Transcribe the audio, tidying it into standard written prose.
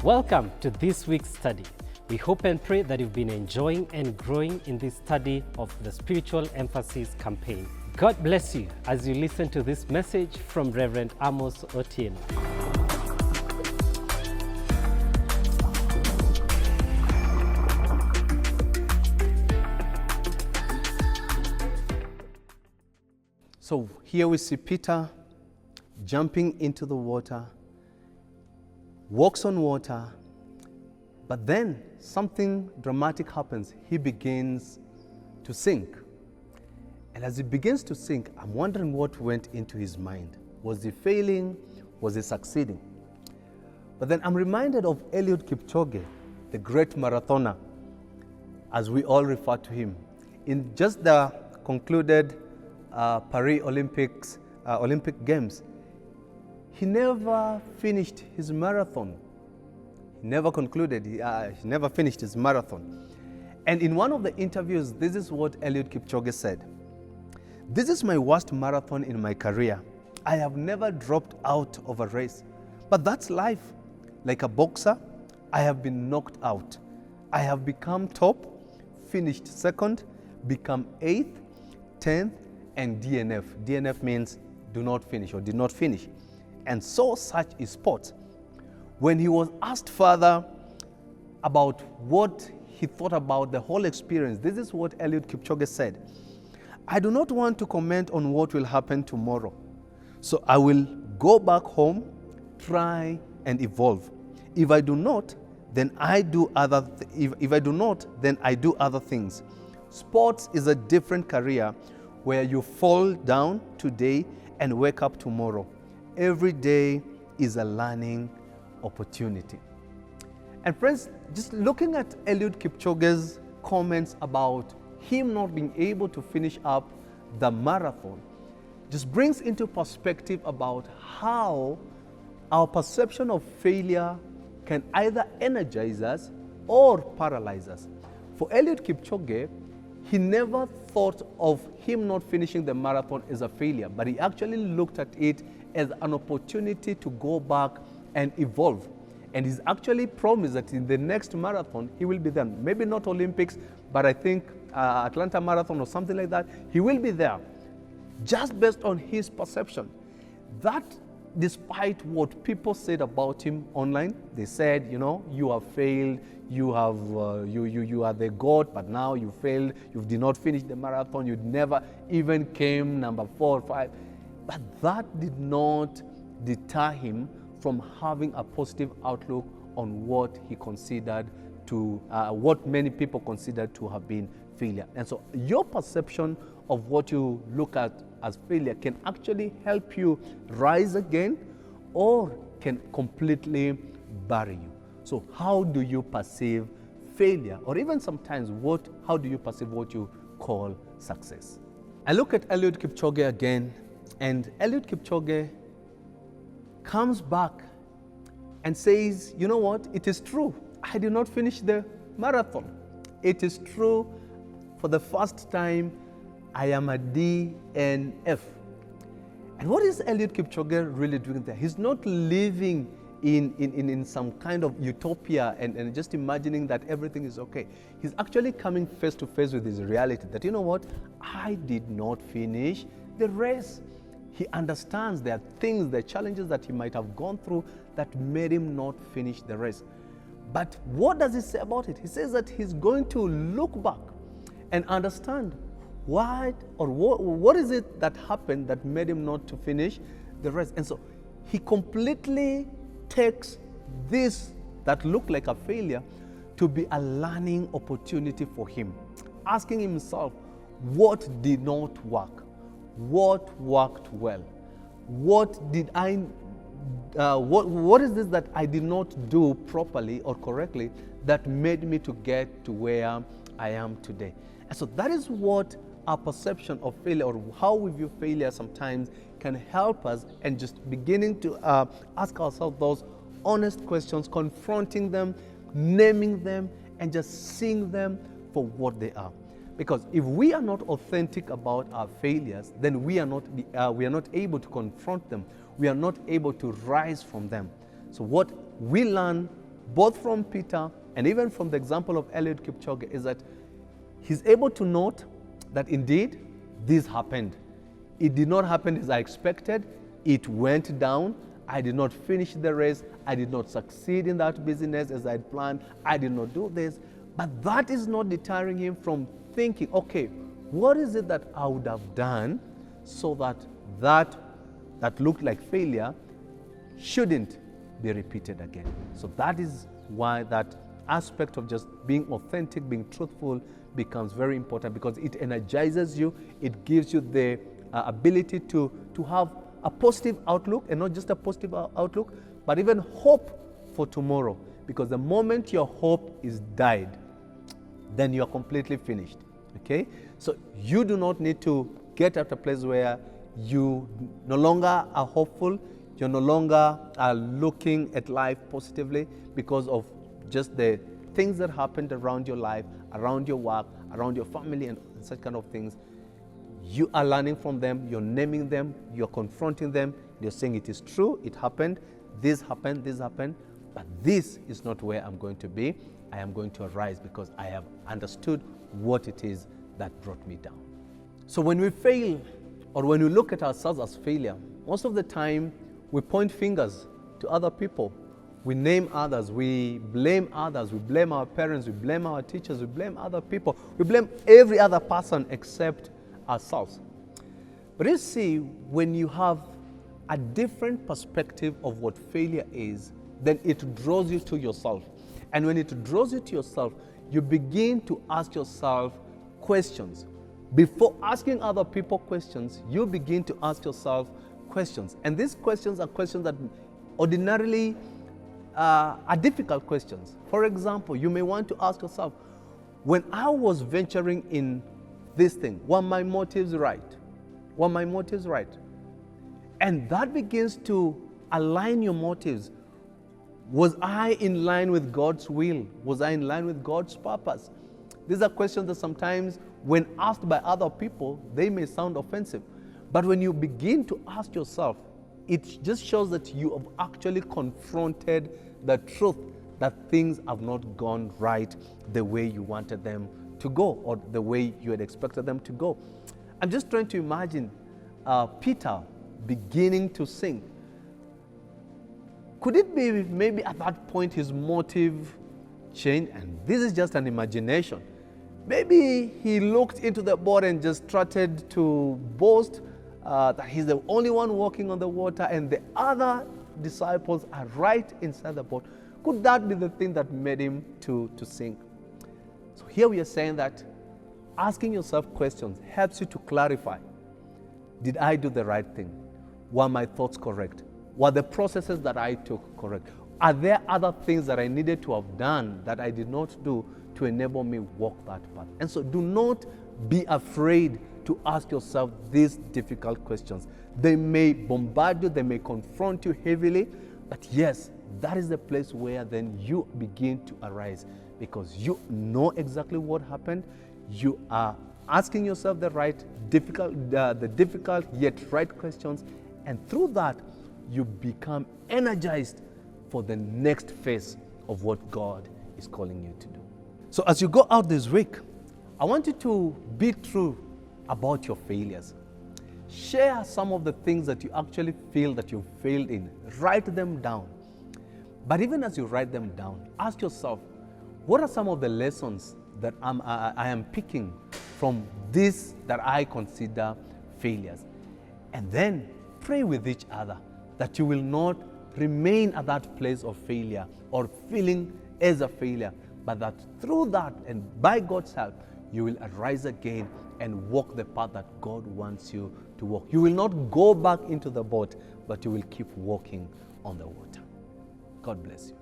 Welcome to this week's study. We hope and pray that you've been enjoying and growing in this study of the Spiritual Emphasis campaign. God bless you as you listen to this message from Reverend Amos Otienoh. So here we see Peter jumping into the water, walks on water, but then something dramatic happens. He begins to sink. And as he begins to sink, I'm wondering what went into his mind. Was he failing? Was he succeeding? But then I'm reminded of Eliud Kipchoge, the great marathoner, as we all refer to him. In just the concluded Paris Olympic Games, he never finished his marathon. He never concluded, he never finished his marathon. And in one of the interviews, this is what Eliud Kipchoge said. "This is my worst marathon in my career. I have never dropped out of a race. But that's life. Like a boxer, I have been knocked out. I have become top, finished second, become 8th, 10th, and DNF. DNF means do not finish or did not finish. And so such is sports." When he was asked further about what he thought about the whole experience, this is what Eliud Kipchoge said. "I do not want to comment on what will happen tomorrow. So I will go back home, try and evolve. If I do not, then I do other things. Sports is a different career where you fall down today and wake up tomorrow. Every day is a learning opportunity." And friends, just looking at Eliud Kipchoge's comments about him not being able to finish up the marathon just brings into perspective about how our perception of failure can either energize us or paralyze us. For Eliud Kipchoge, he never thought of him not finishing the marathon as a failure, but he actually looked at it as an opportunity to go back and evolve. And he's actually promised that in the next marathon, he will be there. Maybe not Olympics, but I think Atlanta Marathon or something like that, he will be there, just based on his perception. That, despite what people said about him online, they said, you have failed, you are the GOAT, but now you failed, you did not finish the marathon, you never even came number 4 or 5. But that did not deter him from having a positive outlook on what he considered what many people considered to have been failure. And so your perception of what you look at as failure can actually help you rise again or can completely bury you. So how do you perceive failure? Or even sometimes, how do you perceive what you call success? I look at Eliud Kipchoge again, and Eliud Kipchoge comes back and says, "You know what? It is true. I did not finish the marathon. It is true. For the first time, I am a DNF." And what is Eliud Kipchoge really doing there? He's not living in some kind of utopia and just imagining that everything is okay. He's actually coming face to face with his reality that, you know what? I did not finish the race. He understands there are things, there are challenges that he might have gone through that made him not finish the race. But what does he say about it? He says that he's going to look back and understand what is it that happened that made him not to finish the race. And so he completely takes this that looked like a failure to be a learning opportunity for him, asking himself, what did not work? What worked well? What is this that I did not do properly or correctly that made me to get to where I am today? And so that is what our perception of failure or how we view failure sometimes can help us, and just beginning to ask ourselves those honest questions, confronting them, naming them, and just seeing them for what they are. Because if we are not authentic about our failures, then we are not able to confront them. We are not able to rise from them. So what we learn both from Peter and even from the example of Eliud Kipchoge, is that he's able to note that indeed this happened. It did not happen as I expected. It went down. I did not finish the race. I did not succeed in that business as I had planned. I did not do this. But that is not deterring him from thinking, okay, what is it that I would have done so that looked like failure shouldn't be repeated again. So that is why that aspect of just being authentic, being truthful becomes very important, because it energizes you. It gives you the ability to have a positive outlook, and not just a positive outlook, but even hope for tomorrow. Because the moment your hope is died, then you are completely finished. Okay? So you do not need to get at a place where you no longer are hopeful, you're no longer are looking at life positively because of just the things that happened around your life, around your work, around your family, and such kind of things. You are learning from them, you're naming them, you're confronting them, you're saying it is true, it happened, this happened, but this is not where I'm going to be. I am going to arise because I have understood what it is that brought me down. So when we fail, or when we look at ourselves as failure, most of the time we point fingers to other people. We name others, we blame others, we blame our parents, we blame our teachers, we blame other people, we blame every other person except ourselves. But you see, when you have a different perspective of what failure is, then it draws you to yourself. And when it draws you to yourself, you begin to ask yourself questions. Before asking other people questions, you begin to ask yourself questions. And these questions are questions that ordinarily are difficult questions. For example, you may want to ask yourself, when I was venturing in this thing, were my motives right? Were my motives right? And that begins to align your motives. Was I in line with God's will? Was I in line with God's purpose? These are questions that sometimes, when asked by other people, they may sound offensive. But when you begin to ask yourself, it just shows that you have actually confronted the truth that things have not gone right the way you wanted them to go, or the way you had expected them to go. I'm just trying to imagine Peter beginning to sink. Could it be maybe at that point his motive changed? And this is just an imagination. Maybe he looked into the boat and just started to boast that he's the only one walking on the water and the other disciples are right inside the boat. Could that be the thing that made him to sink? So here we are saying that asking yourself questions helps you to clarify. Did I do the right thing? Were my thoughts correct? Were the processes that I took correct? Are there other things that I needed to have done that I did not do to enable me walk that path? And so do not be afraid to ask yourself these difficult questions. They may bombard you, they may confront you heavily, but yes, that is the place where then you begin to arise, because you know exactly what happened. You are asking yourself the difficult yet right questions, and through that, you become energized for the next phase of what God is calling you to do. So as you go out this week, I want you to be true about your failures. Share some of the things that you actually feel that you failed in. Write them down. But even as you write them down, ask yourself, what are some of the lessons that I am picking from this that I consider failures? And then pray with each other that you will not remain at that place of failure or feeling as a failure, but that through that and by God's help, you will arise again and walk the path that God wants you to walk. You will not go back into the boat, but you will keep walking on the water. God bless you.